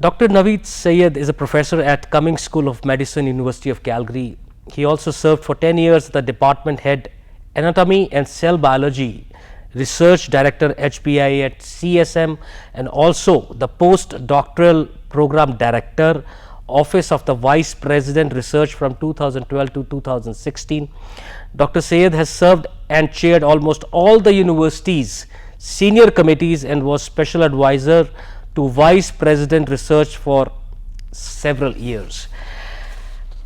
Dr. Naveed Syed is a professor at Cummings School of Medicine, University of Calgary. He also served for 10 years as the department head, Anatomy and Cell Biology, Research Director HPI at CSM, and also the Postdoctoral Program Director, Office of the Vice President Research from 2012 to 2016. Dr. Syed has served and chaired almost all the university's senior committees and was special advisor to Vice President Research for several years.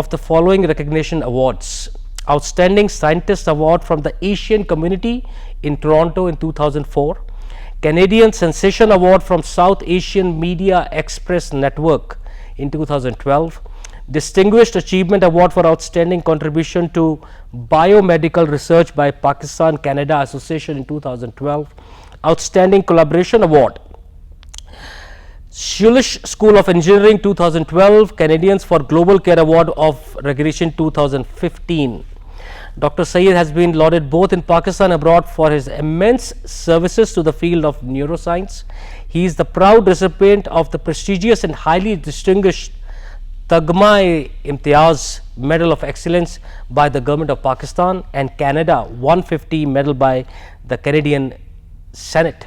of the following recognition awards: Outstanding Scientist Award from the Asian Community in Toronto in 2004, Canadian Sensation Award from South Asian Media Express Network in 2012, Distinguished Achievement Award for Outstanding Contribution to Biomedical Research by Pakistan Canada Association in 2012, Outstanding Collaboration Award, Schulich School of Engineering 2012, Canadians for Global Care Award of Recognition 2015. Dr. Syed has been lauded both in Pakistan and abroad for his immense services to the field of neuroscience. He is the proud recipient of the prestigious and highly distinguished Tagma-e-Imtiaz Medal of Excellence by the Government of Pakistan and Canada 150 Medal by the Canadian Senate.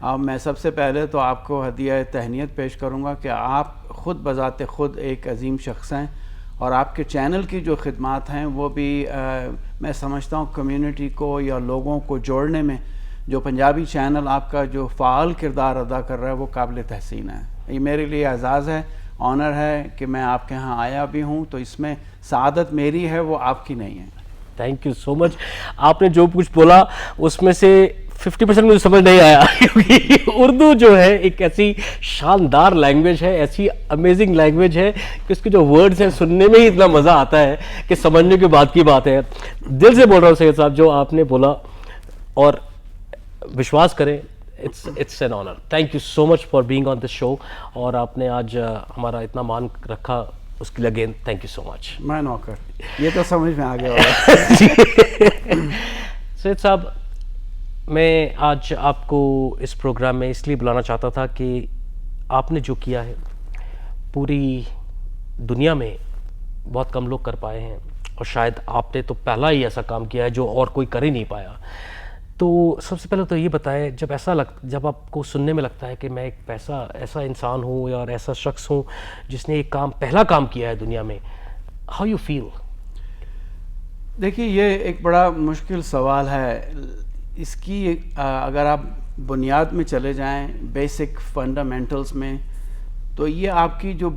اب میں سب سے پہلے تو آپ کو ہدیہ تہنیت پیش کروں گا کہ آپ خود بذات خود ایک عظیم شخص ہیں، اور آپ کے چینل کی جو خدمات ہیں وہ بھی میں سمجھتا ہوں کمیونٹی کو یا لوگوں کو جوڑنے میں جو پنجابی چینل آپ کا جو فعال کردار ادا کر رہا ہے وہ قابل تحسین ہے. یہ میرے لیے اعزاز ہے، آنر ہے کہ میں آپ کے ہاں آیا بھی ہوں، تو اس میں سعادت میری ہے، وہ آپ کی نہیں ہے. تھینک یو سو مچ. آپ نے جو کچھ بولا اس میں سے 50% مجھے سمجھ نہیں آیا کیونکہ اردو جو ہے ایک ایسی شاندار لینگویج ہے، ایسی امیزنگ لینگویج ہے کہ اس کے جو ورڈز ہیں سننے میں ہی اتنا مزہ آتا ہے کہ سمجھنے کے بعد کی بات ہے. دل سے بول رہا ہوں سید صاحب، جو آپ نے بولا، اور وشواس کریں it's an honour. Thank you so much for being on this show, اور آپ نے آج ہمارا اتنا مان رکھا اس کے لیے اگین تھینک یو سو مچ. میں نوکر، یہ تو سمجھ میں آ گیا ہوگا. سید صاحب، میں آج آپ کو اس پروگرام میں اس لیے بلانا چاہتا تھا کہ آپ نے جو کیا ہے پوری دنیا میں بہت کم لوگ کر پائے ہیں، اور شاید آپ نے تو پہلا ہی ایسا کام کیا ہے جو اور کوئی کر ہی نہیں پایا. تو سب سے پہلے تو یہ بتائیں، جب آپ کو سننے میں لگتا ہے کہ میں ایک ایسا انسان ہوں یا ایسا شخص ہوں جس نے ایک پہلا کام کیا ہے دنیا میں، ہاؤ یو فیل؟ دیکھیے، یہ ایک بڑا مشکل سوال ہے. اس کی اگر آپ بنیاد میں چلے جائیں، بیسک فنڈامنٹلز میں، تو یہ آپ کی جو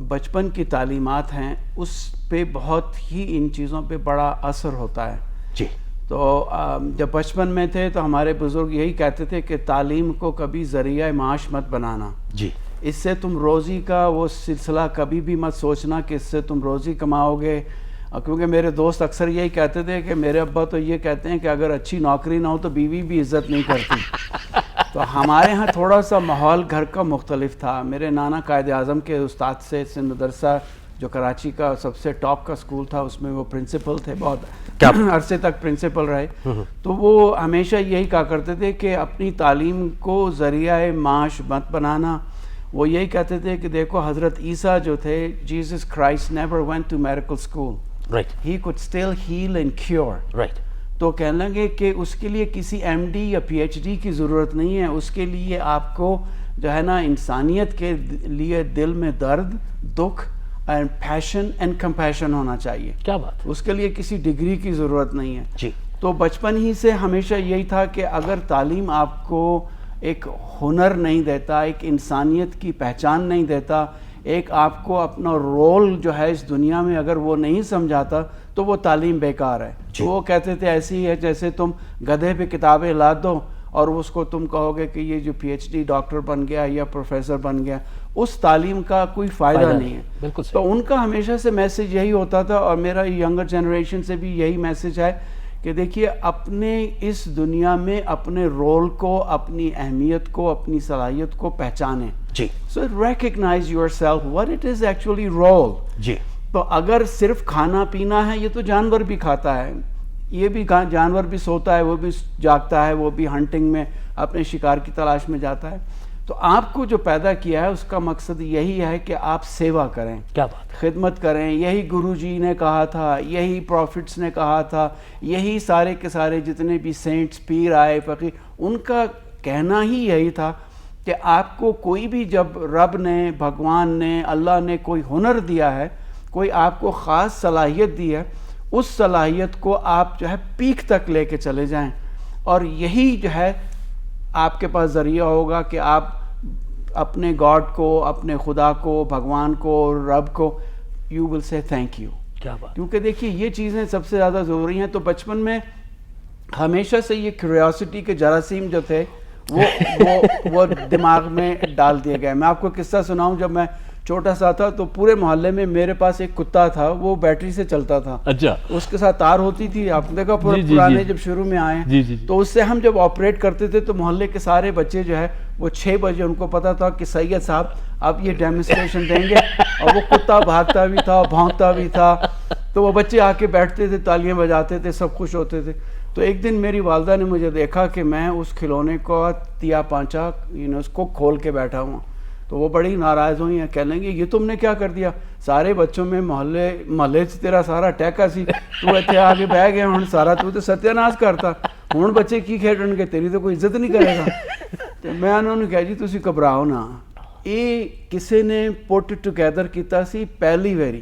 بچپن کی تعلیمات ہیں اس پہ بہت ہی ان چیزوں پہ بڑا اثر ہوتا ہے. جی. تو جب بچپن میں تھے تو ہمارے بزرگ یہی کہتے تھے کہ تعلیم کو کبھی ذریعہ معاش مت بنانا. جی. اس سے تم روزی کا وہ سلسلہ کبھی بھی مت سوچنا کہ اس سے تم روزی کماؤ گے. کیونکہ میرے دوست اکثر یہی کہتے تھے کہ میرے ابا تو یہ کہتے ہیں کہ اگر اچھی نوکری نہ ہو تو بیوی بھی عزت نہیں کرتی. تو ہمارے ہاں تھوڑا سا ماحول گھر کا مختلف تھا. میرے نانا قائد اعظم کے استاد سے سندھ مدرسہ جو کراچی کا سب سے ٹاپ کا اسکول تھا، اس میں وہ پرنسپل تھے، بہت عرصے تک پرنسپل رہے. تو وہ ہمیشہ یہی کہا کرتے تھے کہ اپنی تعلیم کو ذریعہ معاش مت بنانا. وہ یہی کہتے تھے کہ دیکھو حضرت عیسیٰ جو تھے، Jesus Christ never went to miracle school. Right. He could still heal and cure. Right. تو کہنے لگے کہ اس کے لیے کسی ایم ڈی یا پی ایچ ڈی کی ضرورت نہیں ہے. اس کے لیے آپ کو جو ہے نا انسانیت کے لیے دل میں درد، دکھ اینڈ پیشن اینڈ کمپیشن ہونا چاہیے. کیا بات. اس کے لیے کسی ڈگری کی ضرورت نہیں ہے. جی. تو بچپن ہی سے ہمیشہ یہی تھا کہ اگر تعلیم آپ کو ایک ہنر نہیں دیتا، ایک انسانیت کی پہچان نہیں دیتا، ایک آپ کو اپنا رول جو ہے اس دنیا میں اگر وہ نہیں سمجھاتا تو وہ تعلیم بیکار ہے. وہ کہتے تھے ایسی ہے جیسے تم گدھے پہ کتابیں لاد دو اور اس کو تم کہو گے کہ یہ جو پی ایچ ڈی ڈاکٹر بن گیا یا پروفیسر بن گیا، اس تعلیم کا کوئی فائدہ نہیں ہے. بالکل. تو ان کا ہمیشہ سے میسج یہی ہوتا تھا، اور میرا ینگر جنریشن سے بھی یہی میسج ہے کہ دیکھیے اپنے اس دنیا میں اپنے رول کو، اپنی اہمیت کو، اپنی صلاحیت کو پہچانیں. جی. So recognize yourself what it is actually role. جی. تو اگر صرف کھانا پینا ہے، یہ تو جانور بھی کھاتا ہے، یہ بھی جانور بھی سوتا ہے، وہ بھی جاگتا ہے، وہ بھی ہنٹنگ میں اپنے شکار کی تلاش میں جاتا ہے. تو آپ کو جو پیدا کیا ہے اس کا مقصد یہی ہے کہ آپ سیوا کریں. کیا بات. خدمت کریں. یہی گرو جی نے کہا تھا، یہی پروفٹس نے کہا تھا، یہی سارے کے سارے جتنے بھی سینٹس، پیر آئے، فقیر، ان کا کہنا ہی یہی تھا کہ آپ کو کوئی بھی جب رب نے، بھگوان نے، اللہ نے کوئی ہنر دیا ہے، کوئی آپ کو خاص صلاحیت دی ہے، اس صلاحیت کو آپ جو ہے پیک تک لے کے چلے جائیں. اور یہی جو ہے آپ کے پاس ذریعہ ہوگا کہ آپ اپنے گاڈ کو، اپنے خدا کو، بھگوان کو، رب کو یو ول سے تھینک یو. کیا بات. کیونکہ دیکھیے یہ چیزیں سب سے زیادہ ضروری ہیں. تو بچپن میں ہمیشہ سے یہ کیوریوسٹی کے جراثیم جو تھے وہ دماغ میں ڈال دیے گئے. میں آپ کو قصہ سناؤں، جب میں چھوٹا سا تھا تو پورے محلے میں میرے پاس ایک کتا تھا، وہ بیٹری سے چلتا تھا. اچھا. اس کے ساتھ تار ہوتی تھی. آپ نے دیکھا پرانے جب شروع میں آئے ہیں تو اس سے ہم جب آپریٹ کرتے تھے تو محلے کے سارے بچے جو ہے وہ 6 بجے ان کو پتا تھا کہ سید صاحب اب یہ ڈیمونسٹریشن دیں گے. اور وہ کتا بھاگتا بھی تھا، بھونکتا بھی تھا. تو وہ بچے آ کے بیٹھتے تھے، تالیاں بجاتے تھے، سب خوش ہوتے تھے. تو ایک دن میری والدہ نے مجھے دیکھا کہ میں اس کھلونے کو تیا پانچا اس کو کھول کے بیٹھا ہوں. تو وہ بڑی ناراض ہوئی ہیں، کہنے لگی یہ تم نے کیا کر دیا؟ سارے بچوں میں محلے سے تیرا سارا ٹیکا سی، تو اتنے آگے بہ گیا ہوں سارا تو ستیہ ناش کرتا، ہوں بچے کی کھیڈن گے، تیری تو کوئی عزت نہیں کرے گا. ਤੇ ਮੈਂ ਉਹਨਾਂ ਨੂੰ ਕਿਹਾ ਜੀ ਤੁਸੀਂ ਘਬਰਾਓ ਨਾ, ਇਹ ਕਿਸੇ ਨੇ ਪੁੱਟ ਟੁਗੇਦਰ ਕੀਤਾ ਸੀ ਪਹਿਲੀ ਵਾਰੀ,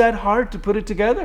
that hard to put it together.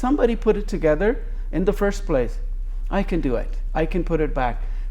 somebody put it together in the first place. I can do it. I can put it back.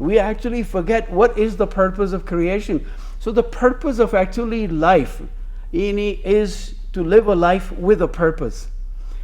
We actually forget what is the purpose of creation. So the purpose of actually life is to live a life with a purpose.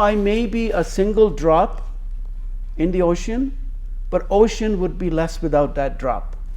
I may be a single drop in the ocean, but ocean would be less without that drop.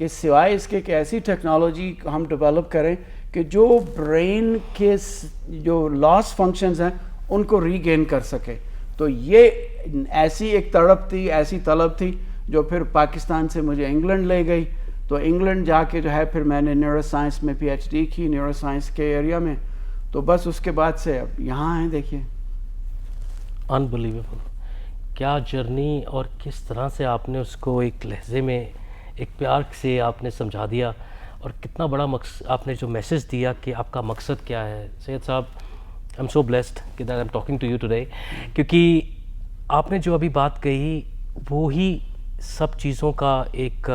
کہ سوائے اس کے کہ ایسی technology ہم develop کریں کہ جو brain کے جو لاس فنکشنز ہیں ان کو ری گین کر سکے. تو یہ ایسی ایک تڑپ تھی, ایسی طلب تھی جو پھر پاکستان سے مجھے انگلینڈ لے گئی. تو انگلینڈ جا کے جو ہے پھر میں نے نیورو سائنس میں پی ایچ ڈی کی, نیورو سائنس کے ایریا میں. تو بس اس کے بعد سے اب یہاں ہیں. دیکھیے انبلیویبل, کیا جرنی, اور کس طرح سے آپ نے اس کو ایک لہجے میں ایک پیار سے آپ نے سمجھا دیا, اور کتنا بڑا آپ نے جو میسج دیا کہ آپ کا مقصد کیا ہے. سید صاحب, آئی ایم سو بلیسڈ کہ that I am talking to you today, کیونکہ آپ نے جو ابھی بات کہی وہی سب چیزوں کا ایک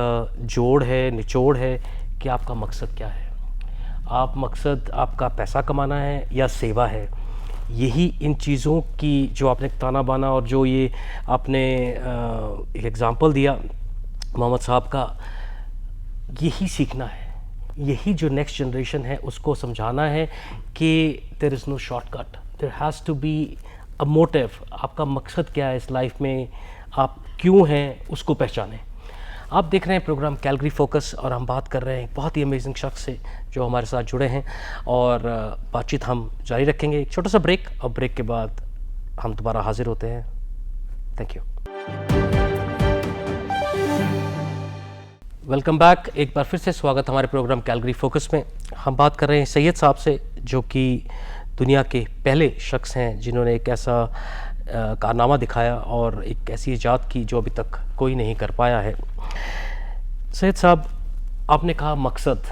جوڑ ہے, نچوڑ ہے کہ آپ کا مقصد کیا ہے. آپ مقصد آپ کا پیسہ کمانا ہے یا سیوا ہے. یہی ان چیزوں کی جو آپ نے تانا بانا اور جو یہ آپ نے ایک ایگزامپل دیا محمد صاحب کا, یہی سیکھنا ہے. یہی جو نیکسٹ جنریشن ہے اس کو سمجھانا ہے کہ there is no short cut, there has to be a motive. آپ کا مقصد کیا ہے اس لائف میں, آپ کیوں ہیں, اس کو پہچانیں. آپ دیکھ رہے ہیں پروگرام کیلگری فوکس, اور ہم بات کر رہے ہیں ایک بہت ہی امیزنگ شخص سے جو ہمارے ساتھ جڑے ہیں, اور بات چیت ہم جاری رکھیں گے. ایک چھوٹا سا بریک, اور بریک کے بعد ہم دوبارہ حاضر ہوتے ہیں. Thank you. Welcome back. ایک بار پھر سے سواگت ہمارے پروگرام کیلگری فوکس میں. ہم بات کر رہے ہیں سید صاحب سے, جو کہ دنیا کے پہلے شخص ہیں جنہوں نے ایک ایسا کارنامہ دکھایا اور ایک ایسی ایجاد کی جو ابھی تک کوئی نہیں کر پایا ہے. سید صاحب, آپ نے کہا مقصد,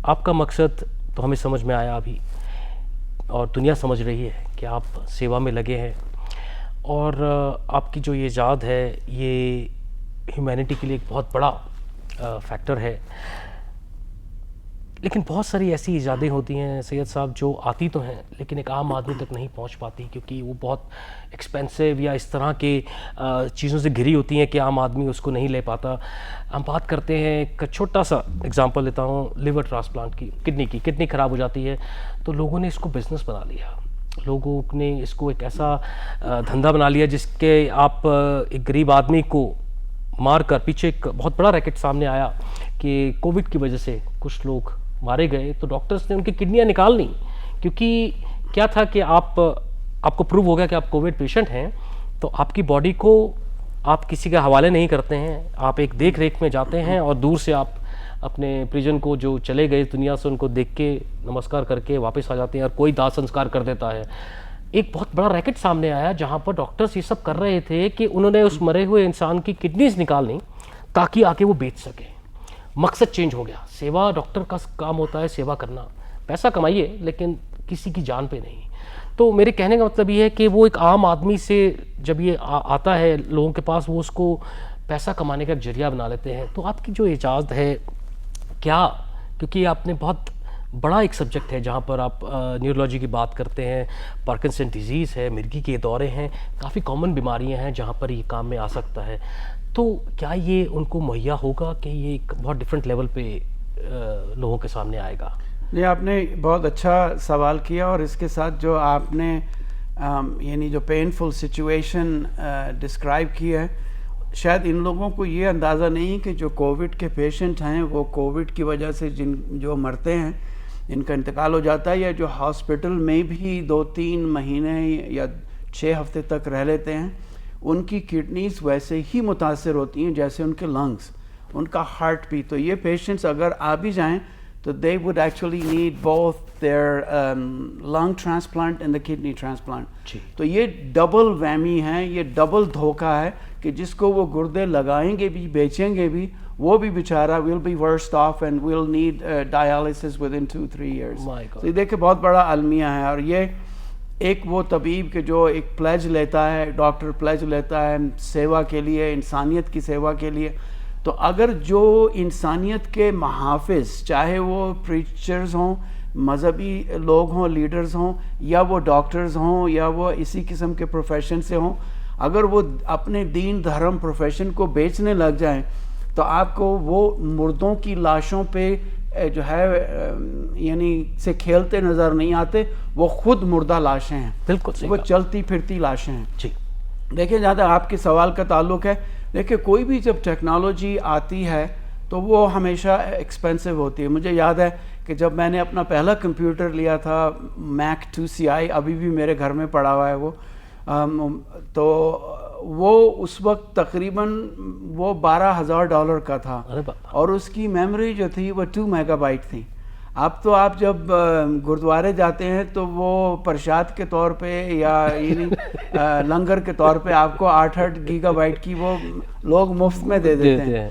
آپ کا مقصد تو ہمیں سمجھ میں آیا ابھی, اور دنیا سمجھ رہی ہے کہ آپ سیوا میں لگے ہیں, اور آپ کی جو یہ ایجاد ہے یہ ہیومینٹی کے لیے ایک بہت بڑا فیکٹر ہے. لیکن بہت ساری ایسی ایجادیں ہوتی ہیں سید صاحب جو آتی تو ہیں لیکن ایک عام آدمی تک نہیں پہنچ پاتی, کیونکہ وہ بہت ایکسپینسو یا اس طرح کے چیزوں سے گھری ہوتی ہیں کہ عام آدمی اس کو نہیں لے پاتا. ہم بات کرتے ہیں, ایک چھوٹا سا اگزامپل لیتا ہوں, لیور ٹرانسپلانٹ کی, کڈنی خراب ہو جاتی ہے تو لوگوں نے اس کو بزنس بنا لیا. لوگوں نے اس کو ایک ایسا دھندا بنا لیا جس کے آپ ایک غریب آدمی کو مار کر, پیچھے ایک بہت بڑا ریکٹ سامنے آیا کہ کووڈ کی وجہ سے کچھ لوگ مارے گئے, تو ڈاکٹرز نے ان کی کڈنیاں نکال لیں, کیونکہ کیا تھا کہ آپ کو پروو ہو گیا کہ آپ کووڈ پیشنٹ ہیں, تو آپ کی باڈی کو آپ کسی کے حوالے نہیں کرتے ہیں, آپ ایک دیکھ ریکھ میں جاتے ہیں, اور دور سے آپ اپنے پریجن کو جو چلے گئے دنیا سے ان کو دیکھ کے نمسکار کر کے واپس آ جاتے ہیں, اور کوئی داہ سنسکار کر دیتا ہے. ایک بہت بڑا ریکٹ سامنے آیا جہاں پر ڈاکٹرز یہ سب کر رہے تھے کہ انہوں نے اس مرے ہوئے انسان کی کڈنیز نکال لیں تاکہ آ کے وہ بیچ سکیں. مقصد چینج ہو گیا. سیوا, ڈاکٹر کا کام ہوتا ہے سیوا کرنا, پیسہ کمائیے لیکن کسی کی جان پہ نہیں. تو میرے کہنے کا مطلب یہ ہے کہ وہ ایک عام آدمی سے جب یہ آتا ہے لوگوں کے پاس, وہ اس کو پیسہ کمانے کا ایک ذریعہ بنا لیتے ہیں. تو آپ کی جو ایجاد ہے کیا, کیونکہ آپ نے بہت بڑا ایک سبجیکٹ ہے جہاں پر آپ نیورولوجی کی بات کرتے ہیں, پارکنسن ڈیزیز ہے, مرگی کے دورے ہیں, کافی کامن بیماریاں ہیں جہاں پر یہ کام میں آ سکتا ہے. تو کیا یہ ان کو مہیا ہوگا کہ یہ ایک بہت ڈفرینٹ لیول پہ لوگوں کے سامنے آئے گا؟ نہیں, آپ نے بہت اچھا سوال کیا, اور اس کے ساتھ جو آپ نے یعنی جو پینفل سچویشن ڈسکرائب کی ہے, شاید ان لوگوں کو یہ اندازہ نہیں کہ جو کووڈ کے پیشنٹ ہیں وہ کووڈ کی وجہ سے جو مرتے ہیں, ان کا انتقال ہو جاتا ہے, یا جو ہاسپٹل میں بھی 2-3 مہینے یا 6 ہفتے تک رہ لیتے ہیں, ان کی کڈنیز ویسے ہی متاثر ہوتی ہیں جیسے ان کے لنگس, ان کا ہارٹ بھی. تو یہ پیشنٹس اگر آ بھی جائیں تو they would actually need both their lung transplant and the kidney transplant. تو یہ ڈبل ویمی ہے, یہ ڈبل دھوکہ ہے کہ جس کو وہ گردے لگائیں گے بھی, بیچیں گے بھی, وہ بھی بیچارہ will be worst off and will need dialysis within 2-3 years. تو یہ دیکھیں بہت بڑا المیہ ہے. اور یہ ایک وہ طبیب کے جو ایک پلیج لیتا ہے, ڈاکٹر پلیج لیتا ہے سیوا کے لیے, انسانیت کی سیوا کے لیے. تو اگر جو انسانیت کے محافظ, چاہے وہ پریچرز ہوں, مذہبی لوگ ہوں, لیڈرز ہوں, یا وہ ڈاکٹرز ہوں, یا وہ اسی قسم کے پروفیشن سے ہوں, اگر وہ اپنے دین دھرم پروفیشن کو بیچنے لگ جائیں تو آپ کو وہ مردوں کی لاشوں پہ جو ہے یعنی سے کھیلتے نظر نہیں آتے, وہ خود مردہ لاشیں ہیں. بالکل, وہ چلتی پھرتی لاشیں ہیں. جی دیکھیں, جہاں تک آپ کے سوال کا تعلق ہے, دیکھیں کوئی بھی جب ٹیکنالوجی آتی ہے تو وہ ہمیشہ ایکسپینسو ہوتی ہے. مجھے یاد ہے کہ جب میں نے اپنا پہلا کمپیوٹر لیا تھا میک 2CI, ابھی بھی میرے گھر میں پڑا ہوا ہے وہ, تو وہ اس وقت تقریباً وہ $12,000 کا تھا, اور اس کی میموری جو تھی وہ 2 میگا بائٹ تھی. اب تو آپ جب گردوارے جاتے ہیں تو وہ پرشاد کے طور پہ یا لنگر کے طور پہ آپ کو 8 گیگا بائٹ کی وہ لوگ مفت میں دے دیتے ہیں.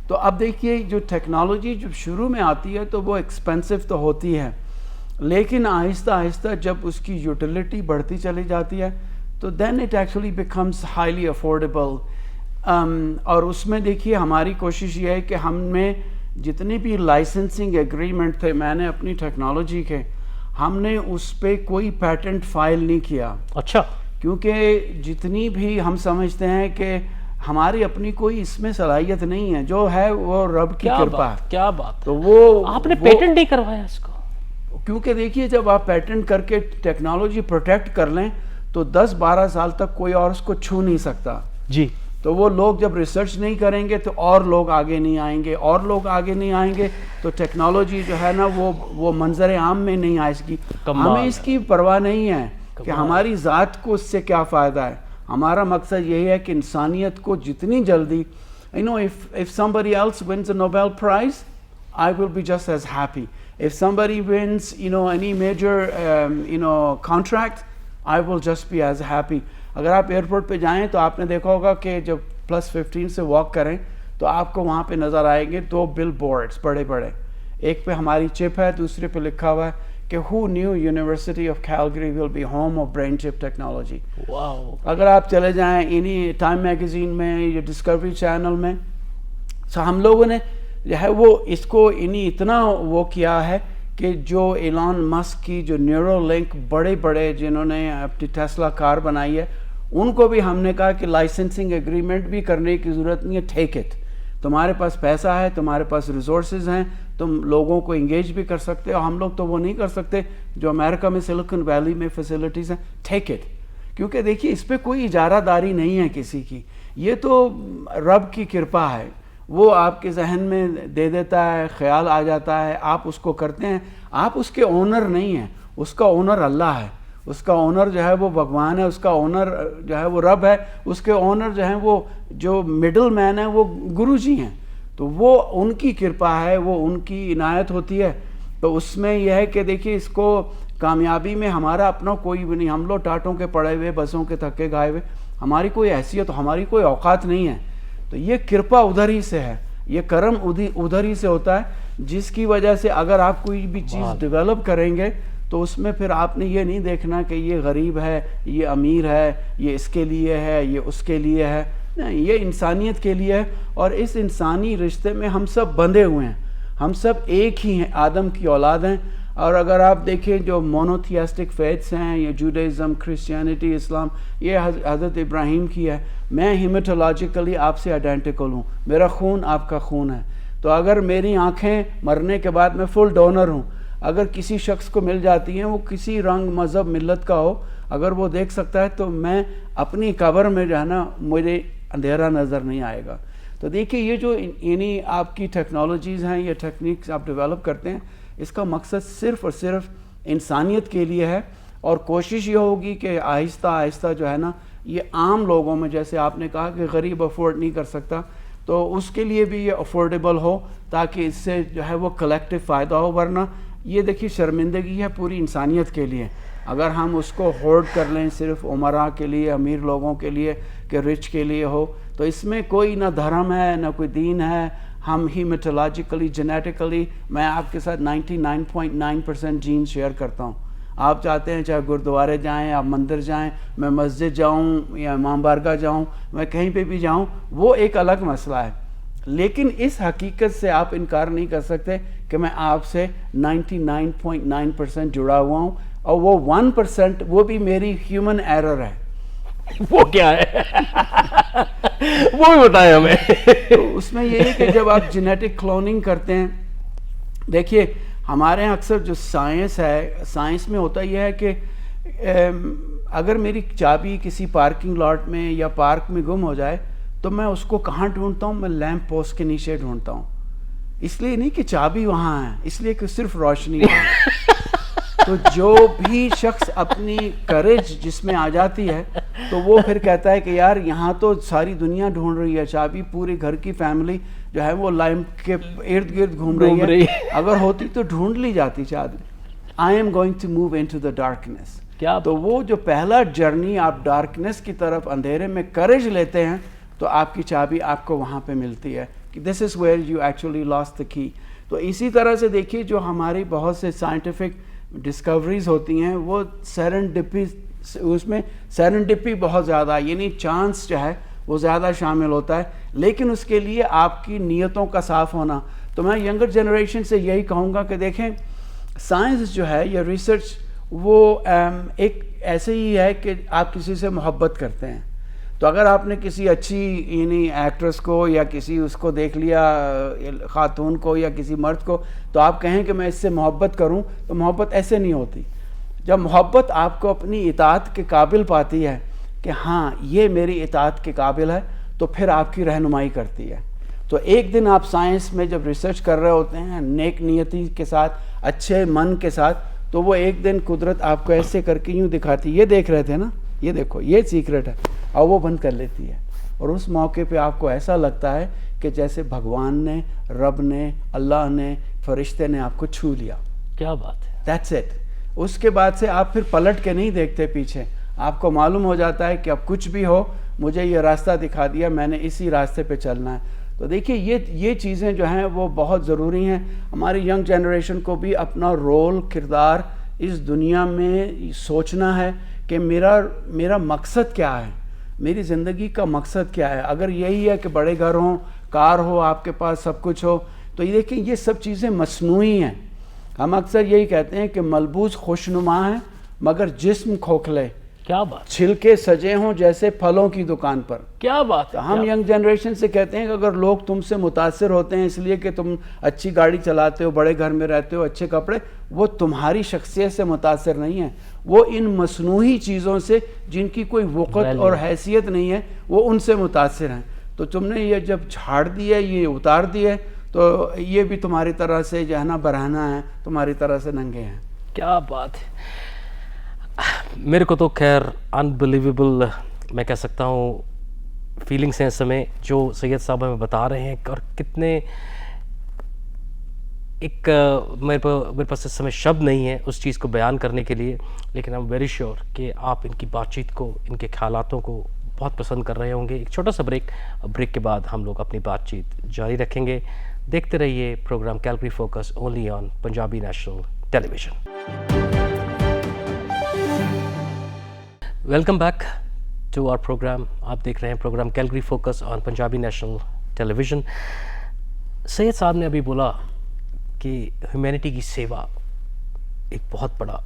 تو اب دیکھیے جو ٹیکنالوجی جب شروع میں آتی ہے تو وہ ایکسپینسو تو ہوتی ہے, لیکن آہستہ آہستہ جب اس کی یوٹیلیٹی بڑھتی چلی جاتی ہے تو then it actually becomes highly affordable. اور اس میں دیکھیے ہماری کوشش یہ ہے کہ ہم میں جتنے بھی لائسنسنگ ایگریمنٹ تھے میں نے اپنی ٹیکنالوجی کے, ہم نے اس پہ کوئی پیٹنٹ فائل نہیں کیا. اچھا. کیونکہ جتنی بھی ہم سمجھتے ہیں کہ ہماری اپنی کوئی اس میں صلاحیت نہیں ہے, جو ہے وہ رب کی کرپا ہے. کیا بات. تو وہ آپ نے پیٹنٹ نہیں کروایا اس کو؟ کیونکہ دیکھیے جب آپ پیٹنٹ کر کے ٹیکنالوجی پروٹیکٹ کر لیں تو 10-12 سال تک کوئی اور اس کو چھو نہیں سکتا. جی. تو وہ لوگ جب ریسرچ نہیں کریں گے تو اور لوگ آگے نہیں آئیں گے, اور لوگ آگے نہیں آئیں گے تو ٹیکنالوجی جو ہے نا وہ منظر عام میں نہیں آئے گی. ہمیں اس کی پرواہ نہیں ہے کہ ہماری ذات کو اس سے کیا فائدہ ہے. ہمارا مقصد یہی ہے کہ انسانیت کو جتنی جلدی, if somebody else wins a Nobel Prize, I will be just as happy. If somebody wins any major contract, I will just be as happy. اگر آپ ایئرپورٹ پہ جائیں تو آپ نے دیکھا ہوگا کہ جب +15 سے واک کریں تو آپ کو وہاں پہ نظر آئیں گے 2 بل بورڈز بڑے بڑے, ایک پہ ہماری چپ ہے, دوسرے پہ لکھا ہوا ہے کہ who knew University of Calgary will be home of brain chip technology. واو. اگر آپ چلے جائیں انہی ٹائم میگزین میں یا ڈسکوری چینل میں, ہم لوگوں نے جو ہے وہ اس کو اتنا وہ کیا ہے کہ جو ایلان مسک کی جو نیورو لنک بڑے بڑے جنہوں نے اپنی ٹیسلا کار بنائی ہے, ان کو بھی ہم نے کہا کہ لائسنسنگ ایگریمنٹ بھی کرنے کی ضرورت نہیں ہے, ٹیک اٹ. تمہارے پاس پیسہ ہے, تمہارے پاس ریسورسز ہیں, تم لوگوں کو انگیج بھی کر سکتے ہو. ہم لوگ تو وہ نہیں کر سکتے جو امریکہ میں سلیکن ویلی میں فیسلٹیز ہیں, ٹیک اٹ. کیونکہ دیکھیے اس پہ کوئی اجارہ داری نہیں ہے کسی کی, یہ تو رب کی کرپا ہے. وہ آپ کے ذہن میں دے دیتا ہے, خیال آ جاتا ہے, آپ اس کو کرتے ہیں. آپ اس کے اونر نہیں ہیں, اس کا اونر اللہ ہے, اس کا اونر جو ہے وہ بھگوان ہے, اس کا اونر جو ہے وہ رب ہے, اس کے اونر جو ہیں وہ جو مڈل مین ہے وہ گرو جی ہیں. تو وہ ان کی کرپا ہے, وہ ان کی عنایت ہوتی ہے. تو اس میں یہ ہے کہ دیکھیے اس کو کامیابی میں ہمارا اپنا کوئی بھی نہیں. ہم لوگ ٹاٹوں کے پڑے ہوئے, بسوں کے تھکے گائے ہوئے, ہماری کوئی حیثیت, ہماری کوئی اوقات نہیں ہے. تو یہ کرپا ادھر ہی سے ہے, یہ کرم ادھر ہی سے ہوتا ہے, جس کی وجہ سے اگر آپ کوئی بھی چیز ڈیولپ کریں گے تو اس میں پھر آپ نے یہ نہیں دیکھنا کہ یہ غریب ہے, یہ امیر ہے, یہ اس کے لیے ہے, یہ اس کے لیے ہے. نہیں, یہ انسانیت کے لیے ہے. اور اس انسانی رشتے میں ہم سب بندھے ہوئے ہیں, ہم سب ایک ہی ہیں, آدم کی اولاد ہیں. اور اگر آپ دیکھیں جو مونوتھیاسٹک فیتھس ہیں, یہ جوڈائزم, کرسچینٹی, اسلام, یہ حضرت ابراہیم کی ہے. میں ہیمیٹولوجیکلی آپ سے آئیڈینٹیکل ہوں, میرا خون آپ کا خون ہے. تو اگر میری آنکھیں مرنے کے بعد میں فل ڈونر ہوں, اگر کسی شخص کو مل جاتی ہیں, وہ کسی رنگ, مذہب, ملت کا ہو, اگر وہ دیکھ سکتا ہے تو میں اپنی قبر میں جو ہے نا مجھے اندھیرا نظر نہیں آئے گا. تو دیکھیے یہ جو آپ کی ٹیکنالوجیز ہیں, یہ ٹیکنیکس آپ ڈیولپ کرتے ہیں, اس کا مقصد صرف اور صرف انسانیت کے لیے ہے. اور کوشش یہ ہوگی کہ آہستہ آہستہ جو ہے نا یہ عام لوگوں میں, جیسے آپ نے کہا کہ غریب افورڈ نہیں کر سکتا, تو اس کے لیے بھی یہ افورڈیبل ہو تاکہ اس سے جو ہے وہ کلیکٹیو فائدہ ہو. ورنہ یہ دیکھیے شرمندگی ہے پوری انسانیت کے لیے اگر ہم اس کو ہولڈ کر لیں صرف عمراء کے لیے, امیر لوگوں کے لیے, کہ رچ کے لیے ہو. تو اس میں کوئی نہ دھرم ہے نہ کوئی دین ہے. ہم ہیمیٹولوجیکلی, جینیٹیکلی, میں آپ کے ساتھ 99.9% جین شیئر کرتا ہوں. آپ چاہتے ہیں چاہے گردوارے جائیں, آپ مندر جائیں, میں مسجد جاؤں یا امام بارگاہ جاؤں, میں کہیں پہ بھی جاؤں, وہ ایک الگ مسئلہ ہے. لیکن اس حقیقت سے آپ انکار نہیں کر سکتے کہ میں آپ سے 99.9% جڑا ہوا ہوں, اور وہ 1% وہ بھی میری ہیومن ایرر ہے. وہ کیا ہے وہ بھی بتائیں ہمیں. تو اس میں یہ ہے کہ جب آپ جینیٹک کلوننگ کرتے ہیں, دیکھیے ہمارے یہاں اکثر جو سائنس ہے, سائنس میں ہوتا یہ ہے کہ اگر میری چابی کسی پارکنگ لاٹ میں یا پارک میں گم ہو جائے تو میں اس کو کہاں ڈھونڈتا ہوں؟ میں لیمپ پوسٹ کے نیچے ڈھونڈتا ہوں. اس لیے نہیں کہ چابی وہاں ہے، اس لیے کہ صرف روشنی ہے. تو جو بھی شخص اپنی کریج جس میں آ جاتی ہے تو وہ پھر کہتا ہے کہ یار یہاں تو ساری دنیا ڈھونڈ رہی ہے چابی، پوری گھر کی فیملی جو ہے وہ لائمپ کے ارد گرد گھوم رہی ہے، اگر ہوتی تو ڈھونڈ لی جاتی چابی. I am going to move into the darkness. تو وہ جو پہلا جرنی آپ ڈارکنیس کی طرف اندھیرے میں کریج لیتے ہیں تو آپ کی چابی آپ کو وہاں پہ ملتی ہے کہ this is where you actually lost the key. تو اسی طرح سے دیکھیے جو ہماری بہت سے سائنٹیفک ڈسکوریز ہوتی ہیں وہ سیرنڈپی، اس میں سیرنڈپی بہت زیادہ، یعنی چانس جو ہے وہ زیادہ شامل ہوتا ہے، لیکن اس کے لیے آپ کی نیتوں کا صاف ہونا. تو میں ینگر جنریشن سے یہی کہوں گا کہ دیکھیں سائنس جو ہے یا ریسرچ وہ ایک ایسے ہی ہے کہ آپ کسی سے محبت کرتے ہیں. تو اگر آپ نے کسی اچھی یعنی ایکٹریس کو یا کسی اس کو دیکھ لیا خاتون کو یا کسی مرد کو تو آپ کہیں کہ میں اس سے محبت کروں، تو محبت ایسے نہیں ہوتی. جب محبت آپ کو اپنی اطاعت کے قابل پاتی ہے کہ ہاں یہ میری اطاعت کے قابل ہے تو پھر آپ کی رہنمائی کرتی ہے. تو ایک دن آپ سائنس میں جب ریسرچ کر رہے ہوتے ہیں نیک نیتی کے ساتھ، اچھے من کے ساتھ، تو وہ ایک دن قدرت آپ کو ایسے کر کے یوں دکھاتی، یہ دیکھ رہے تھے نا، یہ دیکھو یہ سیکرٹ ہے، اور وہ بند کر لیتی ہے. اور اس موقع پہ آپ کو ایسا لگتا ہے کہ جیسے بھگوان نے، رب نے، اللہ نے، فرشتے نے آپ کو چھو لیا. کیا بات ہے. That's it. اس کے بعد سے آپ پھر پلٹ کے نہیں دیکھتے پیچھے، آپ کو معلوم ہو جاتا ہے کہ اب کچھ بھی ہو مجھے یہ راستہ دکھا دیا، میں نے اسی راستے پہ چلنا ہے. تو دیکھیے یہ چیزیں جو ہیں وہ بہت ضروری ہیں. ہماری ینگ جنریشن کو بھی اپنا رول، کردار اس دنیا میں سوچنا ہے کہ میرا مقصد کیا ہے، میری زندگی کا مقصد کیا ہے. اگر یہی ہے کہ بڑے گھر ہوں، کار ہو، آپ کے پاس سب کچھ ہو، تو یہ دیکھیں یہ سب چیزیں مصنوعی ہیں. ہم اکثر یہی کہتے ہیں کہ ملبوس خوشنما ہے مگر جسم کھوکھلے. کیا بات. چھلکے سجے ہوں جیسے پھلوں کی دکان پر. کیا بات. ہم ینگ جنریشن سے کہتے ہیں کہ اگر لوگ تم سے متاثر ہوتے ہیں اس لیے کہ تم اچھی گاڑی چلاتے ہو، بڑے گھر میں رہتے ہو، اچھے کپڑے، وہ تمہاری شخصیت سے متاثر نہیں ہیں، وہ ان مصنوعی چیزوں سے جن کی کوئی وقت اور حیثیت نہیں ہے وہ ان سے متاثر ہیں. تو تم نے یہ جب جھاڑ دیا، یہ اتار دیا، تو یہ بھی تمہاری طرح سے جو ہے نا برہنہ ہے، تمہاری طرح سے ننگے ہیں. کیا بات ہے. میرے کو تو خیر انبلیویبل میں کہہ سکتا ہوں فیلنگس ہیں اس سمے جو سید صاحب ہمیں بتا رہے ہیں، اور کتنے ایک میرے پاس اس سمے شبد نہیں ہے اس چیز کو بیان کرنے کے لیے، لیکن آئی ایم ویری شیور کہ آپ ان کی بات چیت کو، ان کے خیالاتوں کو بہت پسند کر رہے ہوں گے. ایک چھوٹا سا بریک کے بعد ہم لوگ اپنی بات چیت جاری رکھیں گے. دیکھتے رہیے program Calgary Focus only on Punjabi national television. Welcome back to our program. آپ دیکھ رہے ہیں program Calgary Focus on Punjabi national television. Syed صاحب نے ابھی بولا کہ ہیومینٹی کی سیوا ایک بہت بڑا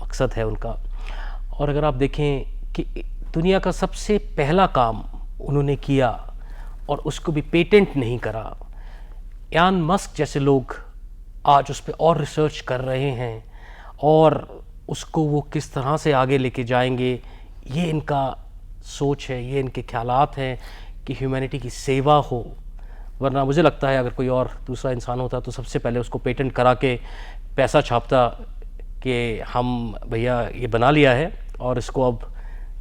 مقصد ہے ان کا، اور اگر آپ دیکھیں کہ دنیا کا سب سے پہلا کام انہوں نے کیا اور اس کو بھی پیٹنٹ نہیں کرا. ایلن مسک جیسے لوگ آج اس پہ اور ریسرچ کر رہے ہیں اور اس کو وہ کس طرح سے آگے لے کے جائیں گے، یہ ان کا سوچ ہے، یہ ان کے خیالات ہیں کہ ہیومینٹی کی سیوا ہو. ورنہ مجھے لگتا ہے اگر کوئی اور دوسرا انسان ہوتا تو سب سے پہلے اس کو پیٹنٹ کرا کے پیسہ چھاپتا کہ ہم بھیا یہ بنا لیا ہے اور اس کو اب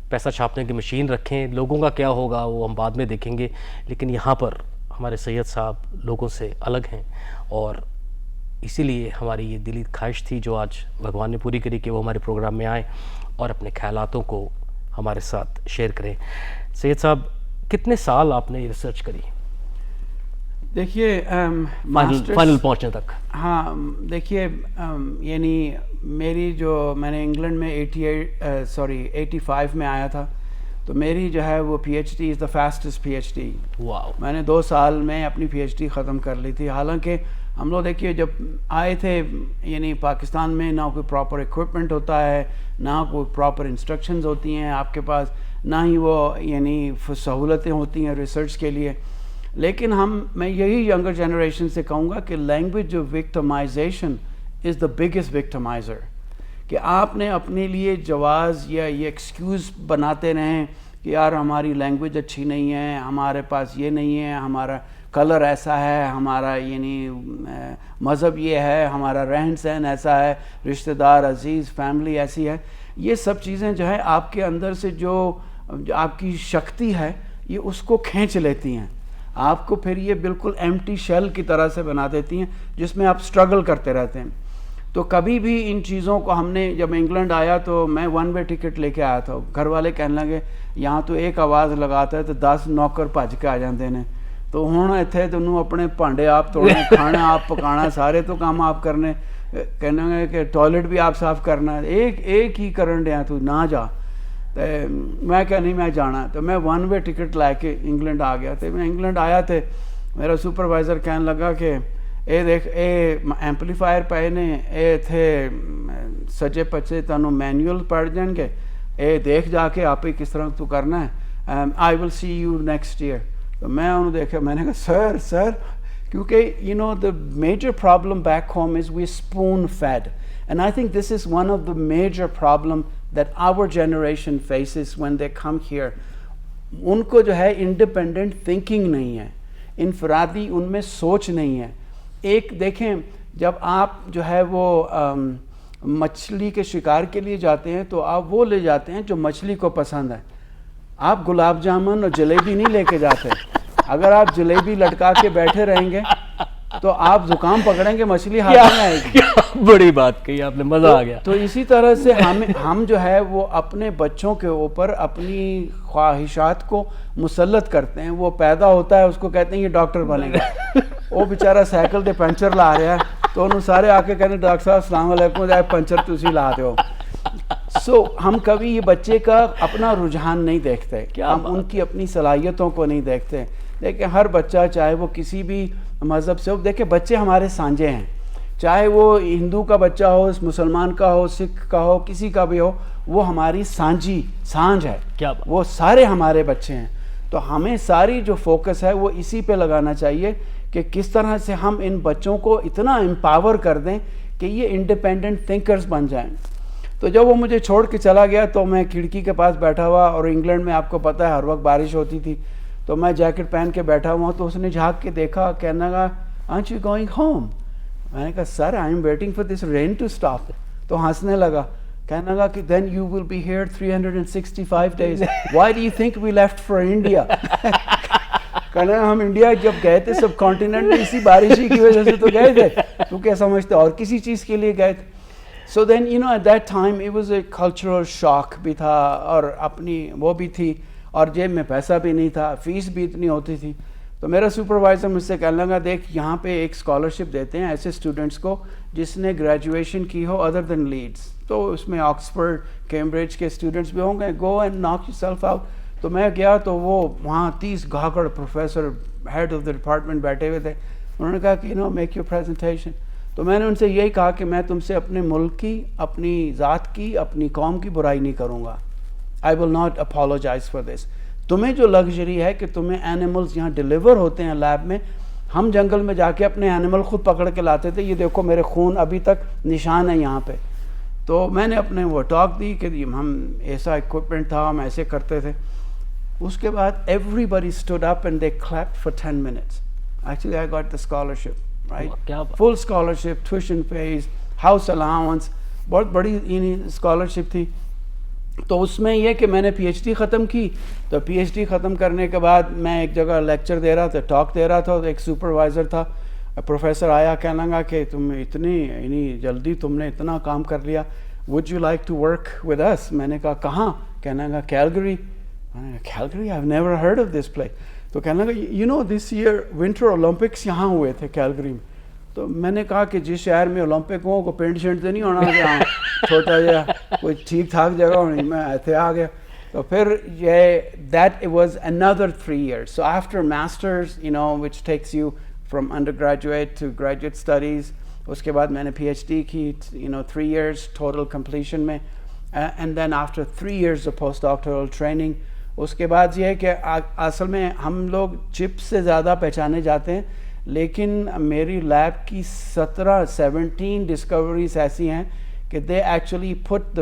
پیسہ چھاپنے کی مشین رکھیں، لوگوں کا کیا ہوگا وہ ہم بعد میں دیکھیں گے. لیکن یہاں پر ہمارے سید صاحب لوگوں سے الگ ہیں، اور اسی لیے ہماری یہ دلی خواہش تھی جو آج بھگوان نے پوری کری کہ وہ ہمارے پروگرام میں آئیں اور اپنے خیالاتوں کو ہمارے ساتھ شیئر کریں. سید صاحب کتنے سال آپ نے یہ ریسرچ کری دیکھیے فائنل پہنچنے تک؟ ہاں دیکھیے یعنی میری جو میں نے انگلینڈ میں 85 میں آیا تھا، تو میری جو ہے وہ P H D is the fastest P H D. Wow. میں نے 2 سال میں اپنی پی ایچ ڈی ختم کر لی تھی. حالانکہ ہم لوگ دیکھیے جب آئے تھے یعنی پاکستان میں نہ کوئی پراپر اکوپمنٹ ہوتا ہے، نہ کوئی پراپر انسٹرکشنز ہوتی ہیں آپ کے پاس، نہ ہی وہ یعنی سہولتیں ہوتی ہیں ریسرچ کے لیے. لیکن میں یہی ینگر جنریشن سے کہوں گا کہ لینگویج جو وکٹمائزیشن از دا بگیسٹ وکٹمائزر، کہ آپ نے اپنے لیے جواز یا یہ ایکسکیوز بناتے رہیں کہ یار ہماری لینگویج اچھی نہیں ہے، ہمارے پاس یہ نہیں ہے، ہمارا کلر ایسا ہے ہمارا، یعنی مذہب یہ ہے، ہمارا رہن سہن ایسا ہے، رشتہ دار عزیز فیملی ایسی ہے. یہ سب چیزیں جو ہے آپ کے اندر سے جو آپ کی شکتی ہے یہ اس کو کھینچ لیتی ہیں، آپ کو پھر یہ بالکل ایمٹی شیل کی طرح سے بنا دیتی ہیں جس میں آپ سٹرگل کرتے رہتے ہیں. تو کبھی بھی ان چیزوں کو ہم نے، جب انگلینڈ آیا تو میں 1 وے ٹکٹ لے کے آیا تھا. گھر والے کہنے لگے یہاں تو ایک آواز لگاتا ہے تو 10 نوکر بھج کے آ جاندے نے، تو ہوں اتنے تینوں اپنے بھانڈے آپ توڑنے، کھانا آپ پکانا، سارے تو کام آپ کرنے، کہنے گے کہ ٹوائلٹ بھی آپ صاف کرنا ہے، ایک ہی کرن دیا تو نہ جا. تو میں کہ نہیں میں جانا. تو میں 1 وے ٹکٹ لے کے انگلینڈ آ گیا. تو میں انگلینڈ آیا تو میرا سپروائزر کہنے لگا کہ اے دیکھ اے ایمپلیفائر پائے نے، اے تھے سجے پچے تنوں مینول پڑھ جائیں گے، اے دیکھ جا کے آپ ہی کس طرح تو کرنا ہے، I will see you next year. تو میں انہوں دیکھا، میں نے کہا سر کیونکہ you know the major problem back home is we spoon fed, and I think this is one of the major problem that our generation faces when they come here. ان کو جو ہے انڈیپینڈنٹ تھنکنگ نہیں ہے، انفرادی ان میں سوچ نہیں ہے. ایک دیکھیں جب آپ جو ہے وہ مچھلی کے شکار کے لیے جاتے ہیں تو آپ وہ لے جاتے ہیں جو مچھلی کو پسند ہے. آپ گلاب جامن اور جلیبی نہیں لے کے جاتے. اگر آپ جلیبی لٹکا کے بیٹھے رہیں گے تو آپ زکام پکڑیں گے، مچھلی ہاتھ میں آئے گی. بڑی بات کہی آپ نے، مزہ آ گیا. تو اسی طرح سے ہم جو ہے وہ اپنے بچوں کے اوپر اپنی خواہشات کو مسلط کرتے ہیں. وہ پیدا ہوتا ہے اس کو کہتے ہیں یہ ڈاکٹر بنے گا، وہ بیچارہ سائیکل تے پنچر لا رہا ہے تو انہوں سارے آ کے کہتے ڈاکٹر صاحب السلام علیکم، جائے پنچر تسی لا دو. سو ہم کبھی یہ بچے کا اپنا رجحان نہیں دیکھتے، ہم ان کی اپنی صلاحیتوں کو نہیں دیکھتے. دیکھیں ہر بچہ چاہے وہ کسی بھی مذہب سے ہو، دیکھیں بچے ہمارے سانجے ہیں، چاہے وہ ہندو کا بچہ ہو، مسلمان کا ہو، سکھ کا ہو، کسی کا بھی ہو، وہ ہماری سانج ہے، وہ سارے ہمارے بچے ہیں. تو ہمیں ساری جو فوکس ہے وہ اسی پہ لگانا چاہیے کہ کس طرح سے ہم ان بچوں کو اتنا امپاور کر دیں کہ یہ انڈیپینڈنٹ تھنکرز بن جائیں. تو جب وہ مجھے چھوڑ کے چلا گیا تو میں کھڑکی کے پاس بیٹھا ہوا، اور انگلینڈ میں آپ کو پتہ ہے ہر وقت بارش ہوتی تھی، تو میں جیکٹ پہن کے بیٹھا ہوا. تو اس نے جھانک کے دیکھا، کہنے لگا aren't you going home؟ میں نے کہا sir I am waiting for this rain to stop. تو ہنسنے لگا، کہنے لگا کہ then you will be here 365 days. Why do you think we left for India؟ کہنے لگا ہم انڈیا جب گئے تھے سب کانٹیننٹ میں اسی بارشی کی وجہ سے تو گئے تھے، تو کیا سمجھتے اور کسی چیز کے لیے گئے تھے. So then you know at that time it was a cultural shock بھی تھا، اور اپنی وہ بھی تھی، اور جیب میں پیسہ بھی نہیں تھا، فیس بھی اتنی ہوتی تھی. تو میرا سپروائزر مجھ سے کہنے لگا دیکھ یہاں پہ ایک اسکالرشپ دیتے ہیں ایسے اسٹوڈنٹس کو جس نے گریجویشن کی ہو ادر دین لیڈس، تو اس میں آکسفورڈ کیمبرج کے اسٹوڈنٹس بھی ہوں گے، go and knock yourself out. تو میں گیا تو وہ وہاں 30 گھاگڑ professor head of the department بیٹھے ہوئے تھے. انہوں نے کہا کہ میک یور پریزنٹیشن. تو میں نے ان سے یہی کہا کہ میں تم سے اپنے ملک کی، اپنی ذات کی، اپنی قوم کی برائی نہیں کروں گا. I will not apologize for this. تمہیں جو لگژری ہے کہ تمہیں اینیملز یہاں ڈیلیور ہوتے ہیں لیب میں، ہم جنگل میں جا کے اپنے اینیمل خود پکڑ کے لاتے تھے. یہ دیکھو میرے خون ابھی تک نشان ہے یہاں پہ. تو میں نے اپنے وہ ٹاک دی کہ ہم ایسا اکوپمنٹ تھا، ہم ایسے کرتے تھے. اس کے بعد everybody stood up and they clapped for 10 minutes. Actually I got the scholarship, right, full scholarship, tuition fee, house allowance, بہت بڑی اسکالرشپ تھی. تو اس میں یہ کہ میں نے پی ایچ ڈی ختم کی. تو پی ایچ ڈی ختم کرنے کے بعد میں ایک جگہ لیکچر دے رہا تھا، ٹاک دے رہا تھا. تو ایک سپروائزر تھا، پروفیسر آیا، کہنے لگا کہ تم اتنی جلدی تم نے اتنا کام کر لیا، would you like to work with us? میں نے کہا کہاں؟ کہنے لگا Calgary. Calgary, I have never heard of this place. تو کہنے لگا you know this year winter Olympics یہاں ہوئے تھے کیلگری میں. تو میں نے کہا کہ جس شہر میں اولمپک ہوں کو پینٹ شینٹ سے نہیں ہونا کہ ہاں چھوٹا جا کوئی ٹھیک ٹھاک جگہ ہونی. میں ایسے آ گیا. تو پھر یہ that was another 3 years. So after masters, you know, which takes you from undergraduate to graduate studies, اس کے بعد میں نے پی ایچ ڈی کی, 3 years total completion میں, and then after 3 years of postdoctoral training. اس کے بعد یہ ہے کہ اصل میں ہم لوگ چپ سے زیادہ پہچانے جاتے ہیں, لیکن میری لیب کی 17 ڈسکوریز ایسی ہیں کہ they actually put the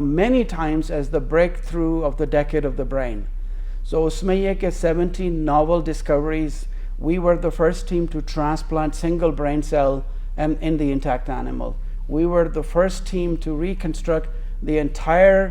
many times as the breakthrough of the decade of the brain. So usme ye ke 17 novel discoveries, we were the first team to transplant single brain cell in the intact animal. We were the first team to reconstruct the entire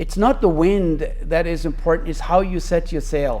it's not the wind that is important, it's how you set your sail.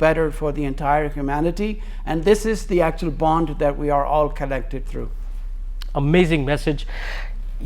better for the entire humanity, and this is the actual bond that we are all connected through. Amazing message.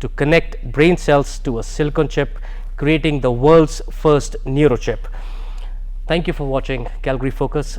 to connect brain cells to a silicon chip, creating the world's first neurochip. Thank you for watching Calgary Focus.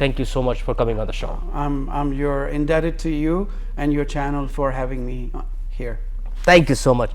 Thank you so much for coming on the show. I'm indebted to you and your channel for having me here. Thank you so much.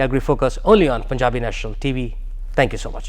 Calgary Focus only on Punjabi National TV. Thank you so much.